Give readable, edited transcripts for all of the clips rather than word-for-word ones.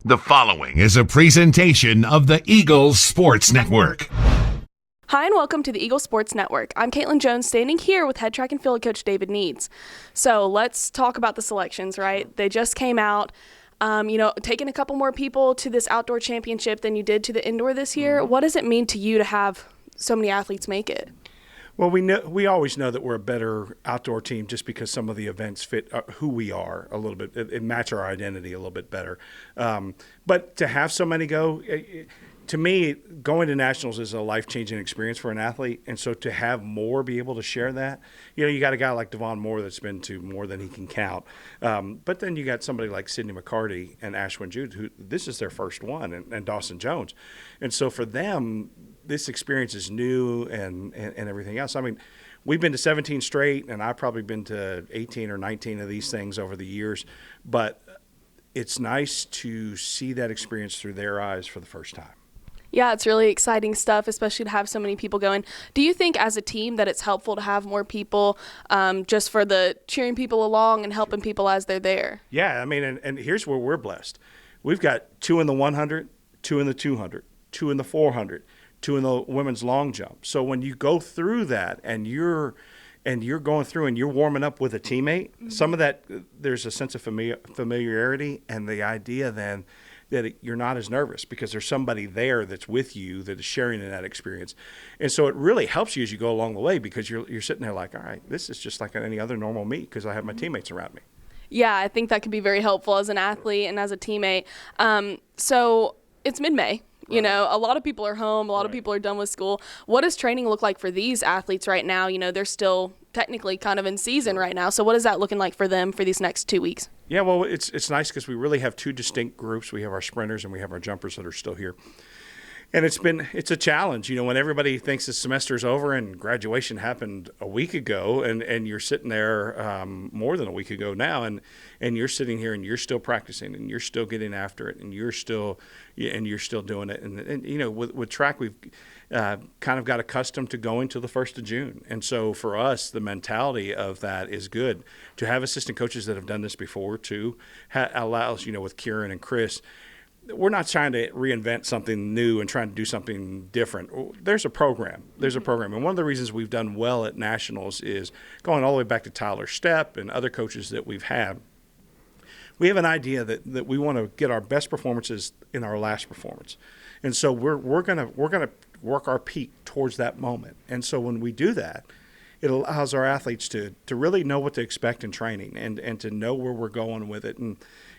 The following is a presentation of the Eagles Sports Network. Hi, and welcome to the Eagle Sports Network. I'm Caitlin Jones, standing here with head track and field coach David Needs. So let's talk about the selections, right? They just came out. Taking a couple more people to this outdoor championship than you did to the indoor this year. What does it mean to you to have so many athletes make it? Well, we always know that we're a better outdoor team just because some of the events fit who we are a little bit. It match our identity a little bit better. But to have so many go, to me, going to nationals is a life-changing experience for an athlete. And so to have more be able to share that, you got a guy like Devon Moore that's been to more than he can count. But then you got somebody like Sydney McCarty and Ashwin Jude, who this is their first one, and Dawson Jones. And so for them, this experience is new and everything else. I mean, we've been to 17 straight, and I've probably been to 18 or 19 of these things over the years. But it's nice to see that experience through their eyes for the first time. Yeah, it's really exciting stuff, especially to have so many people going. Do you think as a team that it's helpful to have more people just for the cheering people along and helping people as they're there? Yeah, I mean, and here's where we're blessed. We've got 2 in the 100, 2 in the 200, 2 in the 400, 2 in the women's long jump. So when you go through that and you're going through and you're warming up with a teammate, some of that, there's a sense of familiarity and the idea then that you're not as nervous because there's somebody there that's with you that is sharing in that experience. And so it really helps you as you go along the way because you're sitting there like, all right, this is just like any other normal meet because I have my teammates around me. Yeah, I think that can be very helpful as an athlete and as a teammate. So it's mid-May. You know, a lot of people are home. A lot of people are done with school. What does training look like for these athletes right now? You know, they're still technically kind of in season right now. So what is that looking like for them for these next 2 weeks? Yeah, well, it's nice because we really have 2 distinct groups. We have our sprinters and we have our jumpers that are still here. And it's a challenge, when everybody thinks the semester's over and graduation happened a week ago and you're sitting there more than a week ago now and you're sitting here and you're still practicing and you're still getting after it and you're still doing it. And with track, we've kind of got accustomed to going to the 1st of June. And so for us, the mentality of that is good. To have assistant coaches that have done this before too allows, with Kieran and Chris, we're not trying to reinvent something new and trying to do something different. There's a program. And one of the reasons we've done well at nationals is going all the way back to Tyler Stepp and other coaches that we've had. We have an idea that we want to get our best performances in our last performance. And so we're gonna work our peak towards that moment. And so when we do that, it allows our athletes to really know what to expect in training and to know where we're going with it. And,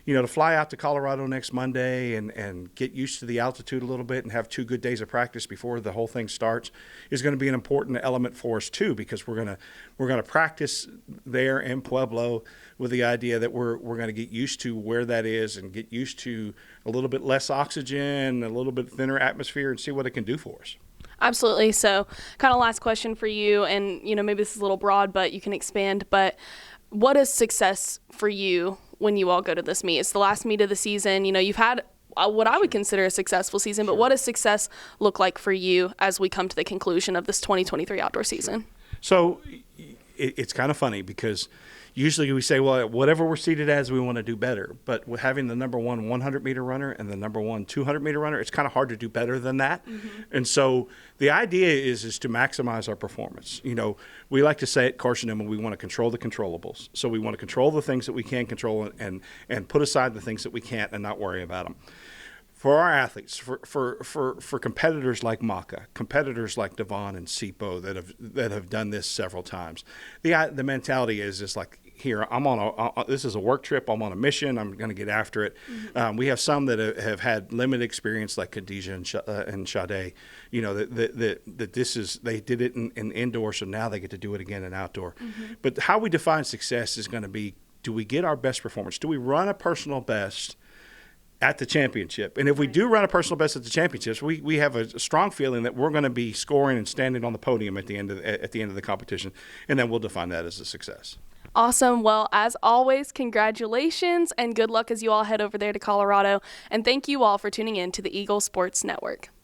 to fly out to Colorado next Monday and get used to the altitude a little bit and have 2 good days of practice before the whole thing starts is going to be an important element for us too, because we're going to practice there in Pueblo with the idea that we're going to get used to where that is and get used to a little bit less oxygen, a little bit thinner atmosphere, and see what it can do for us. Absolutely. So kind of last question for you, and maybe this is a little broad, but you can expand, but what is success for you when you all go to this meet? It's the last meet of the season. You've had what I would consider a successful season, but what does success look like for you as we come to the conclusion of this 2023 outdoor season? So it's kind of funny because usually we say, well, whatever we're seated as, we want to do better. But with having the number 1 100-meter runner and the number 1 200-meter runner, it's kind of hard to do better than that. Mm-hmm. And so the idea is to maximize our performance. We like to say at Carson-Newman, we want to control the controllables. So we want to control the things that we can control and put aside the things that we can't and not worry about them. For our athletes, for competitors like Maka, competitors like Devon and Sipo that have done this several times, the mentality is just like, here, this is a work trip. I'm on a mission. I'm going to get after it. Mm-hmm. We have some that have had limited experience, like Khadijah and Sade. That this is, they did it in indoor, so now they get to do it again in outdoor. Mm-hmm. But how we define success is going to be: do we get our best performance? Do we run a personal best at the championship? And if we do run a personal best at the championships, we have a strong feeling that we're going to be scoring and standing on the podium at the end of the competition, and then we'll define that as a success. Awesome. Well, as always, congratulations and good luck as you all head over there to Colorado. And thank you all for tuning in to the Eagle Sports Network.